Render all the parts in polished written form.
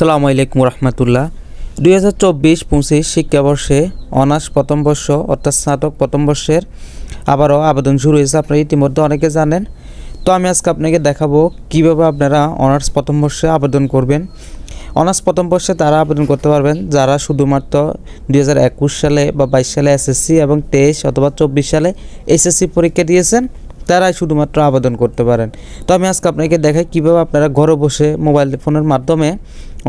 আসসালামু আলাইকুম রহমতুল্লাহ। 2024-25 শিক্ষাবর্ষে অনার্স প্রথম বর্ষ অর্থাৎ স্নাতক প্রথম বর্ষের আবারও আবেদন শুরু হয়েছে। আপনারা ইতিমধ্যে অনেকে জানেন। তো আমি আজকে আপনাকে দেখাবো কিভাবে আপনারা অনার্স প্রথম বর্ষে আবেদন করবেন। অনার্স প্রথম বর্ষে তারা আবেদন করতে পারবেন যারা শুধুমাত্র 2021 সালে বা 22 সালে এসএসসি এবং 23 অথবা 24 সালে এসএসসি পরীক্ষা দিয়েছেন, তারাই শুধুমাত্র আবেদন করতে পারেন। তো আমি আজকে আপনাকে দেখাই কীভাবে আপনারা ঘরে বসে মোবাইল ফোনের মাধ্যমে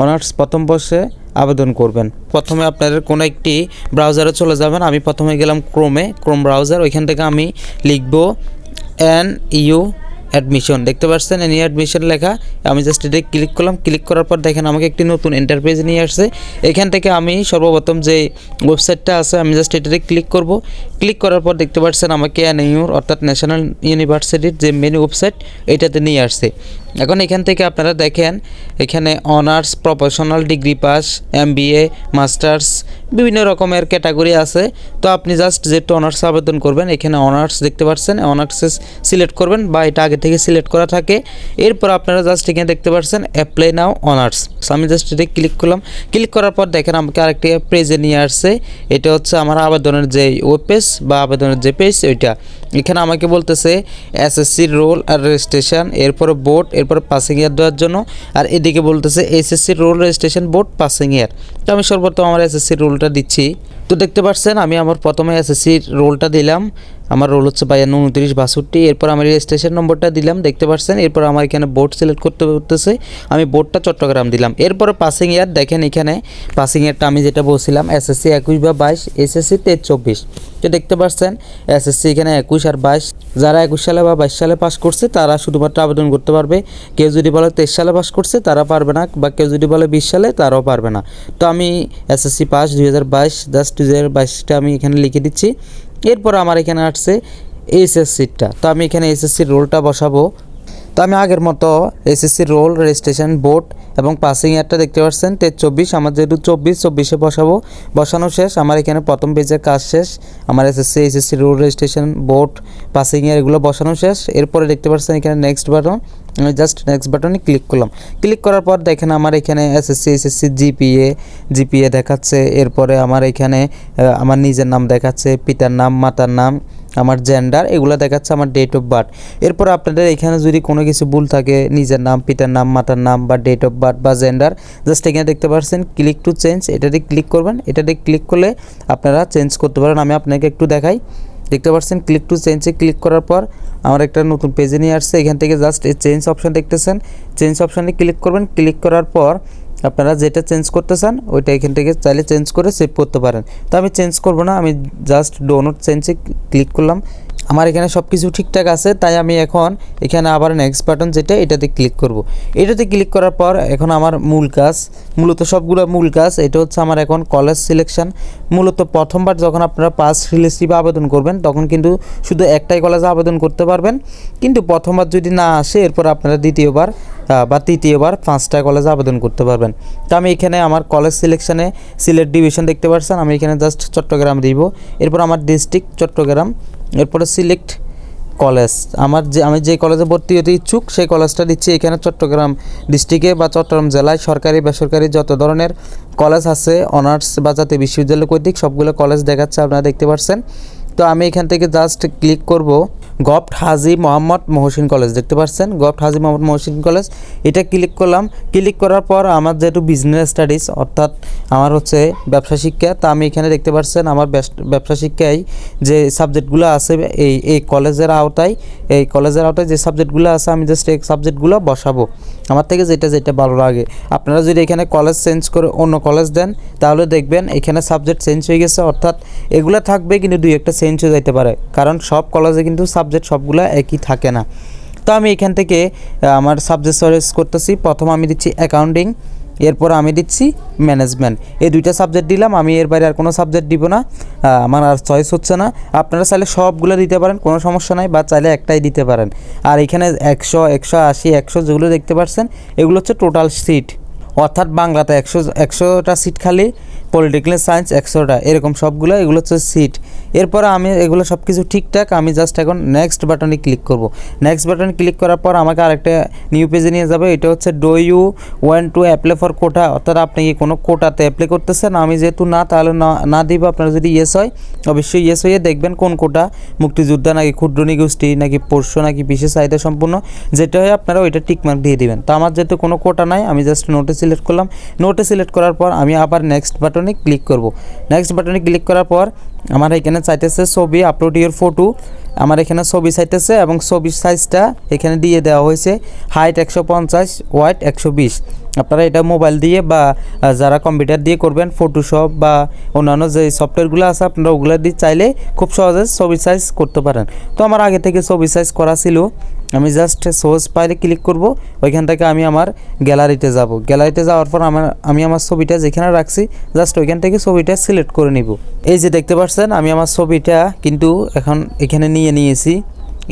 অনার্স প্রথম বর্ষে আবেদন করবেন। প্রথমে আপনাদের কোনো একটি ব্রাউজারে চলে যাবেন। আমি প্রথমে গেলাম ক্রোম ব্রাউজার। ওইখান থেকে আমি লিখব NU অ্যাডমিশন। দেখতে পাচ্ছেন NU অ্যাডমিশন লেখা। আমি জাস্ট এটা ক্লিক করলাম। ক্লিক করার পর দেখেন আমাকে একটি নতুন ইন্টারফেস নিয়ে আসছে। এখান থেকে আমি সর্বপ্রথম যে ওয়েবসাইটটা আছে আমি জাস্ট এটাতে ক্লিক করব। ক্লিক করার পর দেখতে পাচ্ছেন আমাকে NU অর্থাৎ ন্যাশনাল ইউনিভার্সিটির যে মেন ওয়েবসাইট এটাতে নিয়ে আসছে। এখন এখান থেকে আপনারা দেখেন এখানে honours, professional, degree pass, MBA, masters বিভিন্ন রকমের ক্যাটাগরি আছে। তো আপনি জাস্ট যেটা অনার্স আবেদন করবেন এখানে অনার্স দেখতে পাচ্ছেন, অনার্সে সিলেক্ট করবেন বা এটা আগে থেকে সিলেক্ট করা থাকে। এরপর আপনারা জাস্ট এখানে দেখতে পাচ্ছেন অ্যাপ্লাই নাও অনার্স। আমি জাস্ট এটা ক্লিক করলাম। ক্লিক করার পর দেখেন আমাকে আরেকটি পেজে নিয়ে আসছে। এটা হচ্ছে আমার আবেদনের যে ওয়েব পেজ বা আবেদনের যে পেজ ওইটা। এখানে আমাকে বলতেছে এসএসসি রোল আর রেজিস্ট্রেশন, এরপরে বোর্ড, এরপরে পাসিং ইয়ার দেওয়ার জন্য, আর এদিকে বলতেছে SSC role registration board passing ইয়ার। তো আমি সর্বপ্রথম আমার এসএসসি রোলটা দিচ্ছি। তো দেখতে পাচ্ছেন আমি আমার প্রথমে এসএসসি রোলটা দিলাম। আমার রোল হচ্ছে 522962। এরপর আমি রেজিস্ট্রেশন নম্বরটা দিলাম, দেখতে পাচ্ছেন। এরপর আমার এখানে বোর্ড সিলেক্ট করতে বলতেছে, আমি বোর্ডটা চট্টগ্রাম দিলাম। এরপরে পাসিং ইয়ার দেখেন এখানে পাসিং ইয়ারটা আমি যেটা বলছিলাম এসএসসি 21 বা 22, এসএসসি 23-24। তো দেখতে পাচ্ছেন এসএসসি এখানে 21 আর 22। যারা 21 সালে বা 22 সালে পাস করছে তারা শুধুমাত্র আবেদন করতে পারবে। কেউ যদি বলে 23 সালে পাস করছে তারা পারবে না, বা কেউ যদি বলে 20 সালে তারাও পারবে না। তো আমি এসএসসি পাস 2022, জাস্ট 2022টা আমি এখানে লিখে দিচ্ছি। এরপর আমার এখানে আসছে এসএসসিটা। তো আমি এখানে এসএসসির রোলটা বসাবো। তো আমি আগের মতো এসএসসি রোল, রেজিস্ট্রেশন বোর্ড এবং পাসিং ইয়ারটা দেখতে পাচ্ছেন 23-24। আমার যেহেতু 24-24-এ বসাবো, বসানো শেষ। আমার এখানে প্রথম পেজের কাজ শেষ। আমার SSC role, registration board, passing ইয়ার এগুলো বসানো শেষ। এরপরে দেখতে পাচ্ছেন এখানে নেক্সট বাটন। আমি জাস্ট নেক্সট বাটনে ক্লিক করলাম। ক্লিক করার পর দেখেন আমার এখানে এসএসসি জিপিএ দেখাচ্ছে। এরপরে আমার এখানে আমার নিজের নাম দেখাচ্ছে, পিতার নাম, মাতার নাম, আমার জেন্ডার এগুলো দেখাচ্ছে, আমার ডেট অফ বার্থ। এরপর আপনাদের এখানে যদি কোনো কিছু ভুল থাকে, নিজের নাম, পিতার নাম, মাতার নাম বা ডেট অফ বার্থ বা জেন্ডার, জাস্ট এখানে দেখতে পাচ্ছেন ক্লিক টু চেঞ্জ, এটাতে ক্লিক করবেন। এটাতে ক্লিক করলে আপনারা চেঞ্জ করতে পারেন। আমি আপনাকে একটু দেখাই। দেখতে পাচ্ছেন ক্লিক টু চেঞ্জে ক্লিক করার পর আমার একটা নতুন পেজে নিয়ে আসছে। এখান থেকে জাস্ট এই চেঞ্জ অপশান দেখতেছেন, চেঞ্জ অপশানে ক্লিক করবেন। ক্লিক করার পর আপনারা যেটা চেঞ্জ করতে চান ওইটা এখান থেকে চাইলে চেঞ্জ করে সেভ করতে পারেন। তো আমি চেঞ্জ করব না, আমি জাস্ট ডো নট চেঞ্জে ক্লিক করলাম। আমার এখানে সব কিছু ঠিকঠাক আছে, তাই আমি এখন এখানে আবার নেক্সট বাটন যেটা এটাতে ক্লিক করব। এটাতে ক্লিক করার পর এখন আমার মূল কাজ, মূলত সবগুলো মূল কাজ, এটা হচ্ছে আমার এখন কলেজ সিলেকশন। মূলত প্রথমবার যখন আপনারা পাস রিলেটিভ আবেদন করবেন তখন কিন্তু শুধু একটাই কলেজে আবেদন করতে পারবেন, কিন্তু প্রথমবার যদি না আসে এরপর আপনারা দ্বিতীয়বার বা তৃতীয়বার 5টা কলেজে আবেদন করতে পারবেন। তো আমি এখানে আমার কলেজ সিলেকশানে সিলেট ডিভিশন দেখতে পাচ্ছেন, আমি এখানে জাস্ট চট্টগ্রাম দিব। এরপর আমার ডিস্ট্রিক্ট চট্টগ্রাম, এরপরে সিলেক্ট কলেজ, আমি যে কলেজে ভর্তি হতে ইচ্ছুক সেই কলেজটা দিচ্ছি এখানে চট্টগ্রাম ডিস্ট্রিক্টে বা চট্টগ্রাম জেলায়। সরকারি বেসরকারি যত ধরনের কলেজ আছে অনার্স বা জাতীয় বিশ্ববিদ্যালয় কর্তৃক সবগুলো কলেজ দেখাচ্ছে, আপনারা দেখতে পাচ্ছেন। তো আমি এখান থেকে জাস্ট ক্লিক করব গভট হাজী মোহাম্মদ মহসিন কলেজ, দেখতে পাচ্ছেন গভট হাজী মোহাম্মদ মহসিন কলেজ। এটা ক্লিক করলাম। ক্লিক করার পর আমার যেহেতু বিজনেস স্টাডিজ অর্থাৎ আমার হচ্ছে ব্যবসা শিক্ষা, তা আমি এখানে দেখতে পাচ্ছেন আমার ব্যবসা শিক্ষায় যে সাবজেক্টগুলো আছে এই কলেজের আওতায় যে সাবজেক্টগুলো আছে আমি জাস্ট এই সাবজেক্টগুলো বসাবো আমার থেকে যেটা ভালো লাগে। আপনারা যদি এখানে কলেজ চেঞ্জ করে অন্য কলেজ দেন তাহলে দেখবেন এখানে সাবজেক্ট চেঞ্জ হয়ে গেছে, অর্থাৎ এগুলো থাকবে কিন্তু দুই একটা চেঞ্জ হয়ে যেতে পারে, কারণ সব কলেজে কিন্তু সাবজেক্ট সবগুলো একই থাকে না। তো আমি এখান থেকে আমার সাবজেক্ট চয়েস করতেছি। প্রথম আমি দিচ্ছি অ্যাকাউন্টিং, এরপর আমি দিচ্ছি ম্যানেজমেন্ট। এই দুইটা সাবজেক্ট দিলাম, আমি এর বাইরে আর কোনো সাবজেক্ট দিব না, আমার আর চয়েস হচ্ছে না। আপনারা চাইলে সবগুলো দিতে পারেন, কোনো সমস্যা নাই, বা চাইলে একটাই দিতে পারেন। আর এখানে 100, 180, 100 যেগুলো দেখতে পাচ্ছেন এগুলো হচ্ছে টোটাল সিট, অর্থাৎ বাংলাতে 100টা সিট খালি, পলিটিক্যাল সায়েন্স 100টা, এরকম সবগুলো, এগুলো হচ্ছে সিট। এরপর আমি এগুলো সব কিছু ঠিকঠাক, আমি জাস্ট এখন নেক্সট বাটনে ক্লিক করব। নেক্সট বাটনে ক্লিক করার পর আমাকে আরেকটা নিউ পেজে নিয়ে যাবে। এটা হচ্ছে do you want to apply for quota, অর্থাৎ আপনি কি কোনো কোটাতে অ্যাপ্লাই করতেছেন। আমি যেহেতু না, তাহলে না দিব। আপনার যদি ইয়েস হয় অবশ্যই ইয়েস হয়ে দেখবেন কোন কোটা, মুক্তিযোদ্ধা নাকি ক্ষুদ্র নিগোষ্ঠী নাকি পোষ্য নাকি বিশেষ চাহিদা সম্পূর্ণ, যেটা হয় আপনারা ওইটা টিকমার্ক দিয়ে দিবেন। তো আমার যেহেতু কোনো কোটা নাই, আমি জাস্ট নোটে সিলেক্ট করলাম। নোটে সিলেক্ট করার পর আমি আবার নেক্সট বাটনে ক্লিক করব। নেক্সট বাটনে ক্লিক করার পর আমার এখানে চাইতেছে ছবি, আপলোড ইউর ফটো। আমার এখানে ছবি চাইতেছে এবং ছবির সাইজটা এখানে দিয়ে দেওয়া হয়েছে হাইট 150, ওয়াইড 120। আপনারা এটা মোবাইল দিয়ে বা যারা কম্পিউটার দিয়ে করবেন, ফটোশপ বা অন্যান্য যে সফটওয়্যারগুলো আছে আপনারা ওগুলো দিয়ে চাইলে খুব সহজে ছবির সাইজ করতে পারেন। তো আমার আগে থেকে ছবি সাইজ করা ছিল। আমি জাস্ট সোর্স ফাইলে ক্লিক করব। ওইখান থেকে আমি আমার গ্যালারিতে যাব। গ্যালারিতে যাওয়ার পর আমি আমার ছবিটা যেখানে রাখছি জাস্ট ওইখান থেকে ছবিটা সিলেক্ট করে নিব। এই যে দেখতে পাচ্ছেন আমি আমার ছবিটা কিন্তু এখন এখানে নিয়েছি।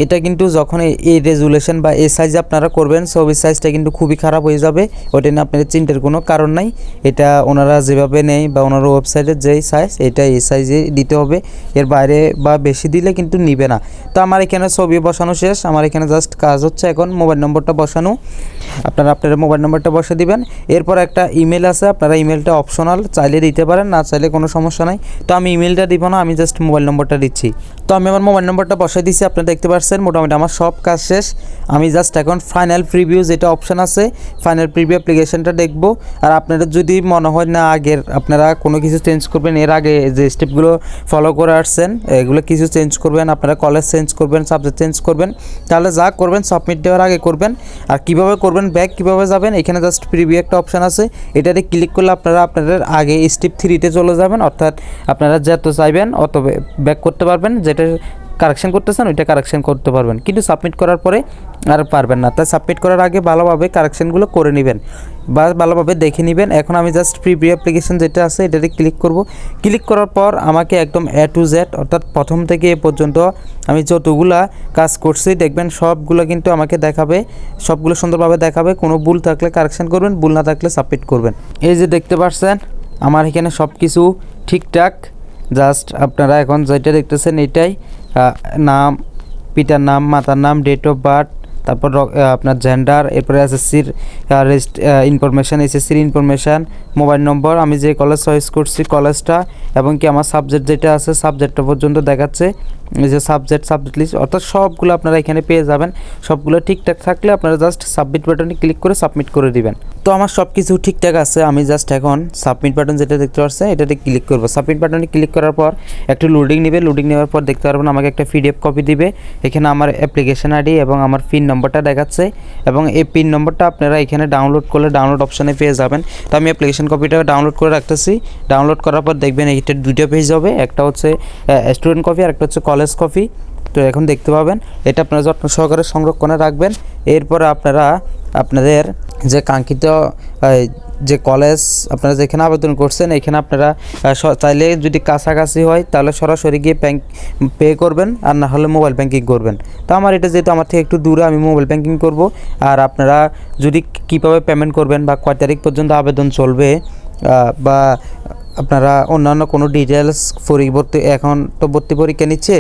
এটা কিন্তু যখন এই রেজুলেশন বা এই সাইজ আপনারা করবেন, ছবির সাইজটা কিন্তু খুবই খারাপ হয়ে যাবে। ওইটা নিয়ে আপনাদের চিন্তার কোনো কারণ নাই। এটা ওনারা যেভাবে নেয় বা ওনারা ওয়েবসাইটের যেই সাইজ, এটা এই সাইজে দিতে হবে। এর বাইরে বা বেশি দিলে কিন্তু নিবে না। তো আমার এখানে ছবি বসানো শেষ। আমার এখানে জাস্ট কাজ হচ্ছে এখন মোবাইল নম্বরটা বসানো। আপনারা আপনাদের মোবাইল নম্বরটা বসে দিবেন। এরপর একটা ইমেল আছে, আপনারা ইমেলটা অপশনাল, চাইলে দিতে পারেন, না চাইলে কোনো সমস্যা নাই। তো আমি ইমেলটা দিব না, আমি জাস্ট মোবাইল নম্বরটা দিচ্ছি। তো আমি আমার মোবাইল নম্বরটা বসে দিচ্ছি। আপনারা দেখতে পাচ্ছেন মোটামুটি আমার সব কাজ শেষ। আমি জাস্ট এখন ফাইনাল প্রিভিউ যেটা অপশান আছে, ফাইনাল প্রিভিউ অ্যাপ্লিকেশনটা দেখব। আর আপনাদের যদি মনে হয় না আগের আপনারা কোনো কিছু চেঞ্জ করবেন, এর আগে যে স্টেপগুলো ফলো করে আসছেন এগুলো কিছু চেঞ্জ করবেন, আপনারা কলেজ চেঞ্জ করবেন, সাবজেক্ট চেঞ্জ করবেন, তাহলে যা করবেন সাবমিট দেওয়ার আগে করবেন। আর কীভাবে করবেন, ব্যাক কীভাবে যাবেন, এখানে জাস্ট প্রিভিউ একটা অপশান আছে, এটাতে ক্লিক করলে আপনারা আপনাদের আগে স্টেপ 3তে চলে যাবেন। অর্থাৎ আপনারা যত চাইবেন অত ব্যাক করতে পারবেন, যেটা কারেকশন করতেছেন ওইটা কারেকশন করতে পারবেন, কিন্তু সাবমিট করার পরে আর পারবেন না। তাই সাবমিট করার আগে ভালোভাবে কারেকশনগুলো করে নেবেন বা ভালোভাবে দেখে নেবেন। এখন আমি জাস্ট প্রিভিউ অ্যাপ্লিকেশন যেটা আছে এটাতে ক্লিক করব। ক্লিক করার পর আমাকে একদম A to Z, অর্থাৎ প্রথম থেকে এ পর্যন্ত আমি যতগুলা কাজ করছি দেখবেন সবগুলো কিন্তু আমাকে দেখাবে, সবগুলো সুন্দরভাবে দেখাবে। কোনো ভুল থাকলে কারেকশন করবেন, ভুল না থাকলে সাবমিট করবেন। এই যে দেখতে পাচ্ছেন আমার এখানে সব কিছু ঠিকঠাক। জাস্ট আপনারা এখন যেটা দেখতেছেন এটাই, নাম, পিতার নাম, মাতার নাম, ডেট অফ বার্থ, তারপর আপনার জেন্ডার, এরপরে এসএসসির ইনফরমেশান, এসএসসির ইনফরমেশান, মোবাইল নম্বর, আমি যে কলেজ চয়েস করছি কলেজটা, এবং কি আমার সাবজেক্ট যেটা আছে সাবজেক্টটা পর্যন্ত দেখাচ্ছে। এই যে সাবজেক্ট লিস্ট, অর্থাৎ সবগুলো আপনারা এখানে পেয়ে যাবেন। সবগুলো ঠিকঠাক থাকলে আপনারা জাস্ট সাবমিট বাটনে ক্লিক করে সাবমিট করে দিবেন। তো আমার সব কিছু ঠিকঠাক আছে। আমি জাস্ট এখন সাবমিট বাটন যেটা দেখতে পাচ্ছেন এটাতে ক্লিক করব। সাবমিট বাটনে ক্লিক করার পর একটু লোডিং নেবে। লোডিং নেওয়ার পর দেখতে পারবেন আমাকে একটা PDF কপি দিবে। এখানে আমার অ্যাপ্লিকেশন আইডি এবং আমার পিন নম্বরটা দেখাচ্ছে, এবং এই পিন নম্বরটা আপনারা এখানে ডাউনলোড করলে ডাউনলোড অপশানে পেয়ে যাবেন। তো আমি অ্যাপ্লিকেশন কপিটা ডাউনলোড করে রাখতেছি। ডাউনলোড করার পর দেখবেন এইটার দুইটা পেজ হবে, একটা হচ্ছে স্টুডেন্ট কপি আর একটা হচ্ছে কলেজ কপি। তো এখন দেখতে পাবেন এটা আপনারা যত্ন সহকারে সংরক্ষণে রাখবেন। এরপর আপনারা আপনাদের যে কাঙ্ক্ষিত যে কলেজ আপনারা যেখানে আবেদন করছেন এখানে আপনারা চাইলে যদি কাছাকাছি হয় তাহলে সরাসরি গিয়ে পে করবেন, আর না হলে মোবাইল ব্যাঙ্কিং করবেন। তো আমার এটা যেহেতু আমার থেকে একটু দূরে, আমি মোবাইল ব্যাঙ্কিং করব। আর আপনারা যদি কীভাবে পেমেন্ট করবেন বা কয় তারিখ পর্যন্ত আবেদন চলবে বা আপনারা অন্যান্য কোনো ডিটেলস, এখন তো ভর্তি পরীক্ষা নিচ্ছে,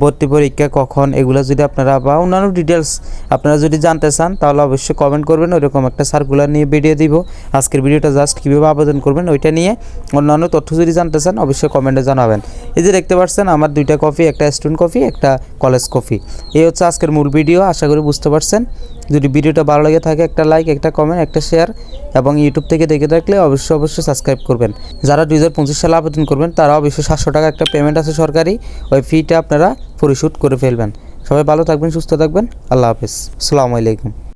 ভর্তি পরীক্ষা কখন, এগুলো যদি আপনারা বা অন্যান্য ডিটেলস আপনারা যদি জানতে চান তাহলে অবশ্যই কমেন্ট করবেন। ওইরকম একটা সার্কুলার নিয়ে ভিডিও দিব। আজকের ভিডিওটা জাস্ট কীভাবে আবেদন করবেন ওইটা নিয়ে, অন্যান্য তথ্য যদি জানতে চান অবশ্যই কমেন্টে জানাবেন। এই যে দেখতে পাচ্ছেন আমার দুইটা কপি, একটা স্টুডেন্ট কপি, একটা কলেজ কপি। এই হচ্ছে আজকের মূল ভিডিও। আশা করি বুঝতে পারছেন। যদি ভিডিওটা ভালো লাগে থাকে একটা লাইক, একটা কমেন্ট, একটা শেয়ার, এবং ইউটিউব থেকে দেখে থাকলে অবশ্যই সাবস্ক্রাইব করবেন। যারা 2025 সালে আবেদন করবেন তারা অবশ্যই 700 টাকা একটা পেমেন্ট আছে সরকারি, ওই ফিটা আপনারা পরিশোধ করে ফেলবেন। সবাই ভালো থাকবেন, সুস্থ থাকবেন। আল্লাহ হাফেজ, আসসালামু আলাইকুম।